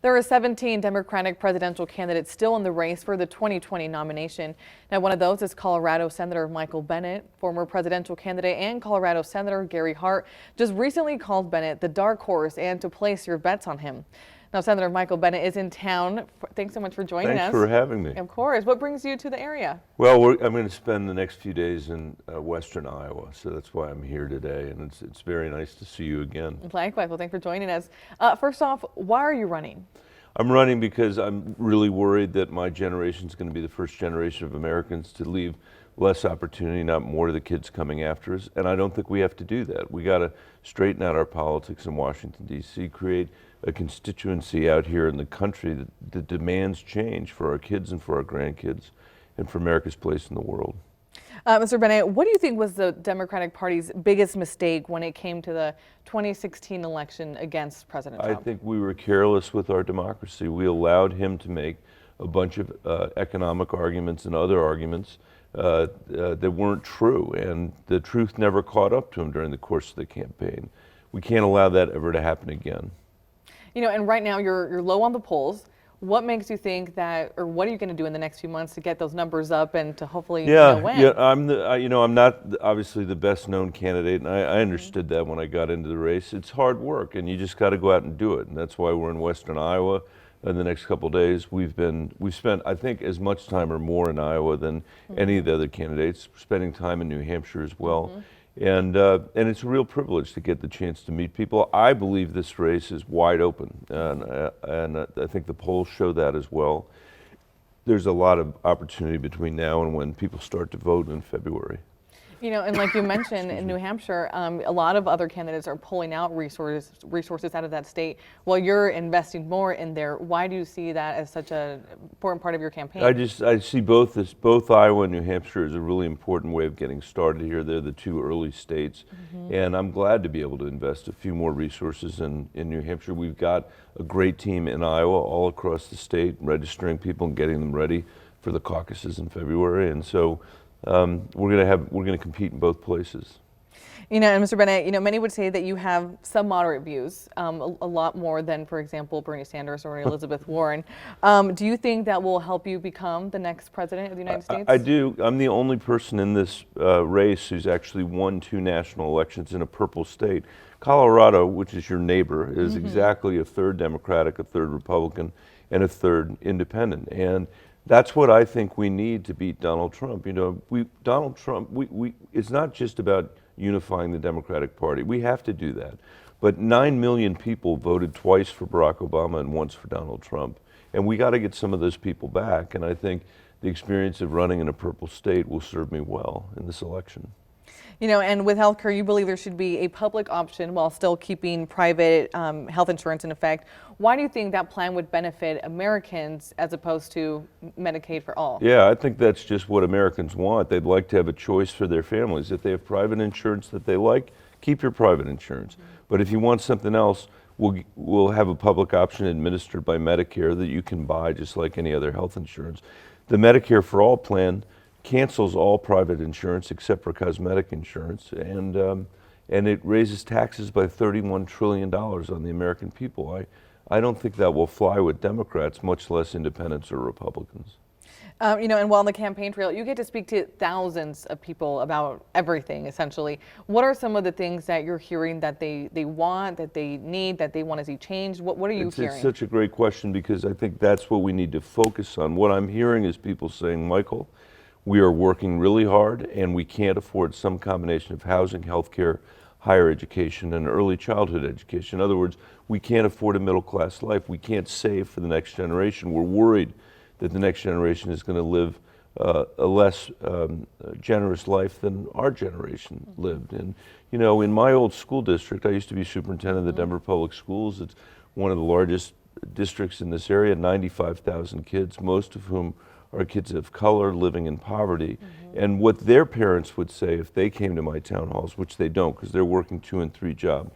There are 17 Democratic presidential candidates still in the race for the 2020 nomination. Now, one of those is Colorado Senator Michael Bennet. Former presidential candidate and Colorado Senator Gary Hart just recently called Bennet the dark horse and to place your bets on him. Now, Senator Michael Bennet is in town. Thanks so much for joining us. Thanks for having me. Of course. What brings you to the area? Well, I'm going to spend the next few days in western Iowa, so that's why I'm here today, and it's very nice to see you again. Likewise. Well, thanks for joining us. First off, why are you running? I'm running because I'm really worried that my generation is going to be the first generation of Americans to leave less opportunity, not more, to the kids coming after us, and I don't think we have to do that. We got to straighten out our politics in Washington, D.C., create a constituency out here in the country that demands change for our kids and for our grandkids and for America's place in the world. Mr. Bennet, what do you think was the Democratic Party's biggest mistake when it came to the 2016 election against President Trump? I think we were careless with our democracy. We allowed him to make a bunch of economic arguments and other arguments that weren't true, and the truth never caught up to him during the course of the campaign. We can't allow that ever to happen again. You know, and right now you're low on the polls. What makes you think that, or what are you going to do in the next few months to get those numbers up and to hopefully win? Yeah, I'm not obviously the best known candidate, and I understood that when I got into the race. It's hard work, and you just got to go out and do it, and that's why we're in western Iowa. In the next couple of days, we've spent, I think, as much time or more in Iowa than any of the other candidates. Spending time in New Hampshire as well. And it's a real privilege to get the chance to meet people. I believe this race is wide open, and I think the polls show that as well. There's a lot of opportunity between now and when people start to vote in February. You know, and like you mentioned, in New Hampshire, a lot of other candidates are pulling out resources out of that state while you're investing more in there. Why do you see that as such an important part of your campaign? I see both Iowa and New Hampshire as a really important way of getting started here. They're the two early states, and I'm glad to be able to invest a few more resources in New Hampshire. We've got a great team in Iowa all across the state, registering people and getting them ready for the caucuses in February, and so we're going to compete in both places. You know, and Mr. Bennet, you know, many would say that you have some moderate views, a lot more than, for example, Bernie Sanders or Elizabeth Warren. Do you think that will help you become the next president of the United States? I do. I'm the only person in this race who's actually won 2 national elections in a purple state. Colorado, which is your neighbor, is exactly a third Democratic, a third Republican, and a third independent. And that's what I think we need to beat Donald Trump. You know, Donald Trump, it's not just about unifying the Democratic Party. We have to do that. But 9 million people voted twice for Barack Obama and once for Donald Trump. And we got to get some of those people back. And I think the experience of running in a purple state will serve me well in this election. You know, and with healthcare, you believe there should be a public option while still keeping private health insurance in effect. Why do you think that plan would benefit Americans as opposed to Medicaid for all? Yeah, I think that's just what Americans want. They'd like to have a choice for their families. If they have private insurance that they like, keep your private insurance. But if you want something else, we'll have a public option administered by Medicare that you can buy just like any other health insurance. The Medicare for All plan cancels all private insurance except for cosmetic insurance, and it raises taxes by $31 trillion on the American people. I don't think that will fly with Democrats, much less independents or Republicans. You know, and while on the campaign trail, you get to speak to thousands of people about everything, essentially. What are some of the things that you're hearing that they want, that they need, that they want to see changed? What are you hearing? It's such a great question, because I think that's what we need to focus on. What I'm hearing is people saying, Michael, we are working really hard, and we can't afford some combination of housing, healthcare, higher education, and early childhood education. In other words, we can't afford a middle-class life. We can't save for the next generation. We're worried that the next generation is going to live a less generous life than our generation lived. And, you know, in my old school district, I used to be superintendent of the Denver Public Schools. It's one of the largest districts in this area, 95,000 kids, most of whom are kids of color living in poverty. And what their parents would say if they came to my town halls, which they don't because they're working 2 and 3 jobs,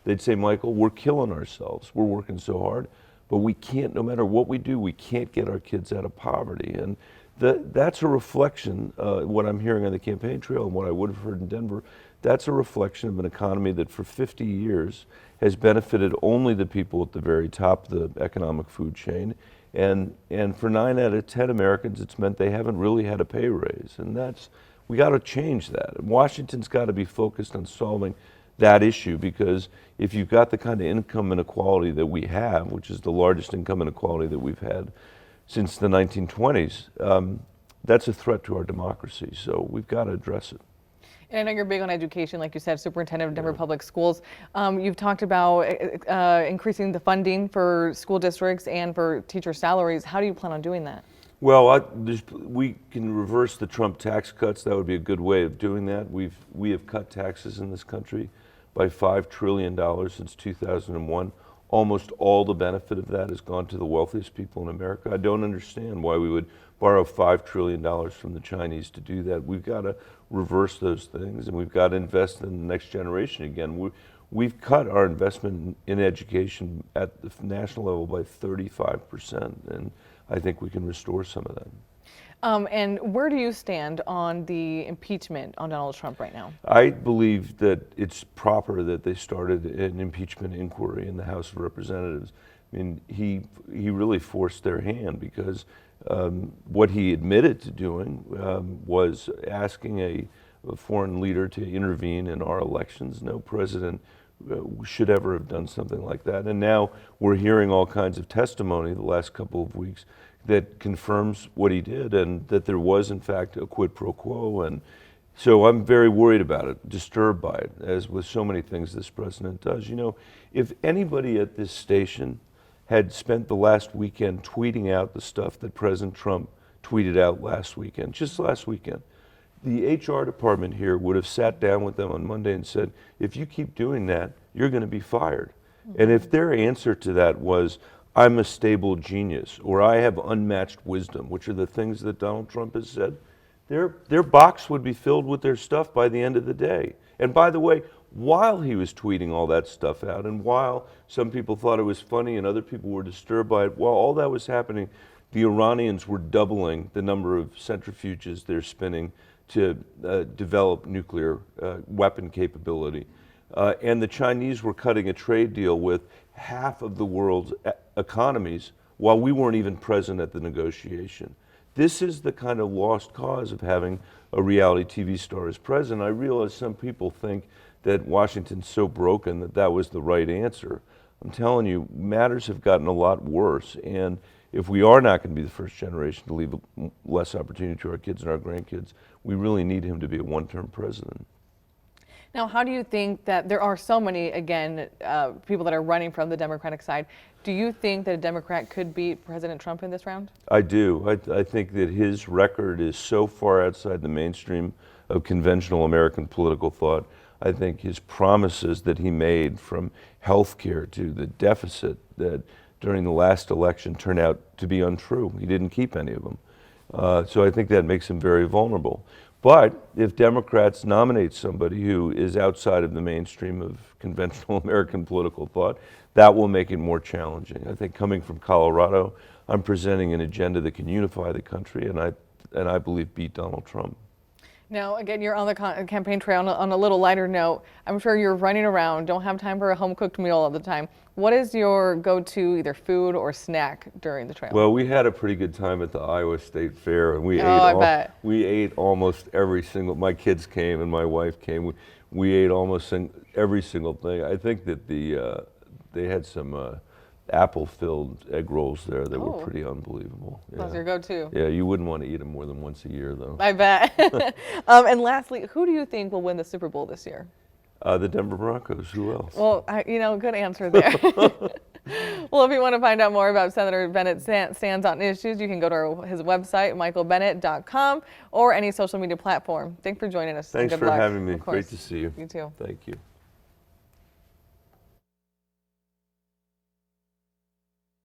they'd say, Michael, we're killing ourselves. We're working so hard, but we can't, no matter what we do, we can't get our kids out of poverty. And that's a reflection, what I'm hearing on the campaign trail and what I would have heard in Denver, that's a reflection of an economy that for 50 years has benefited only the people at the very top of the economic food chain. And for 9 out of 10 Americans, it's meant they haven't really had a pay raise. And we got to change that. Washington's got to be focused on solving that issue, because if you've got the kind of income inequality that we have, which is the largest income inequality that we've had since the 1920s, that's a threat to our democracy. So we've got to address it. And I know you're big on education, like you said, superintendent of Denver Public Schools. You've talked about increasing the funding for school districts and for teacher salaries. How do you plan on doing that? Well, we can reverse the Trump tax cuts. That would be a good way of doing that. We have cut taxes in this country by $5 trillion since 2001. Almost all the benefit of that has gone to the wealthiest people in America. I don't understand why we would borrow $5 trillion from the Chinese to do that. We've got to reverse those things, and we've got to invest in the next generation again. We've cut our investment in education at the national level by 35%, and I think we can restore some of that. And where do you stand on the impeachment on Donald Trump right now? I believe that it's proper that they started an impeachment inquiry in the House of Representatives. I mean, he really forced their hand, because what he admitted to doing was asking a foreign leader to intervene in our elections. No president should ever have done something like that. And now we're hearing all kinds of testimony the last couple of weeks that confirms what he did, and that there was in fact a quid pro quo. And so I'm very worried about it, disturbed by it, as with so many things this president does. You know, if anybody at this station had spent the last weekend tweeting out the stuff that President Trump tweeted out last weekend, just last weekend, the HR department here would have sat down with them on Monday and said, if you keep doing that, you're going to be fired. And if their answer to that was, I'm a stable genius, or I have unmatched wisdom, which are the things that Donald Trump has said, their box would be filled with their stuff by the end of the day. And by the way, while he was tweeting all that stuff out, and while some people thought it was funny and other people were disturbed by it, while all that was happening, the Iranians were doubling the number of centrifuges they're spinning to develop nuclear weapon capability. And the Chinese were cutting a trade deal with half of the world's economies while we weren't even present at the negotiation. This is the kind of lost cause of having a reality TV star as president. I realize some people think that Washington's so broken that that was the right answer. I'm telling you, matters have gotten a lot worse, and if we are not going to be the first generation to leave less opportunity to our kids and our grandkids, we really need him to be a one-term president. Now, how do you think that there are so many, again, people that are running from the Democratic side? Do you think that a Democrat could beat President Trump in this round? I do. I think that his record is so far outside the mainstream of conventional American political thought. I think his promises that he made, from health care to the deficit that during the last election, turned out to be untrue. He didn't keep any of them. So I think that makes him very vulnerable. But if Democrats nominate somebody who is outside of the mainstream of conventional American political thought, that will make it more challenging. I think coming from Colorado, I'm presenting an agenda that can unify the country, and I believe beat Donald Trump. Now, again, you're on the campaign trail. On a little lighter note, I'm sure you're running around, don't have time for a home-cooked meal all the time. What is your go-to either food or snack during the trail? Well, we had a pretty good time at the Iowa State Fair, and we ate almost every single. My kids came and my wife came. We ate almost every single thing. I think that they had some apple-filled egg rolls there that were pretty unbelievable. That's your go-to. Yeah, you wouldn't want to eat them more than once a year, though. I bet. And lastly, who do you think will win the Super Bowl this year? The Denver Broncos. Who else? Well, good answer there. Well, if you want to find out more about Senator Bennet's stance on issues, you can go to his website, michaelbennet.com, or any social media platform. Thanks for joining us. Thanks for having me. Of course. Great to see you. You too. Thank you.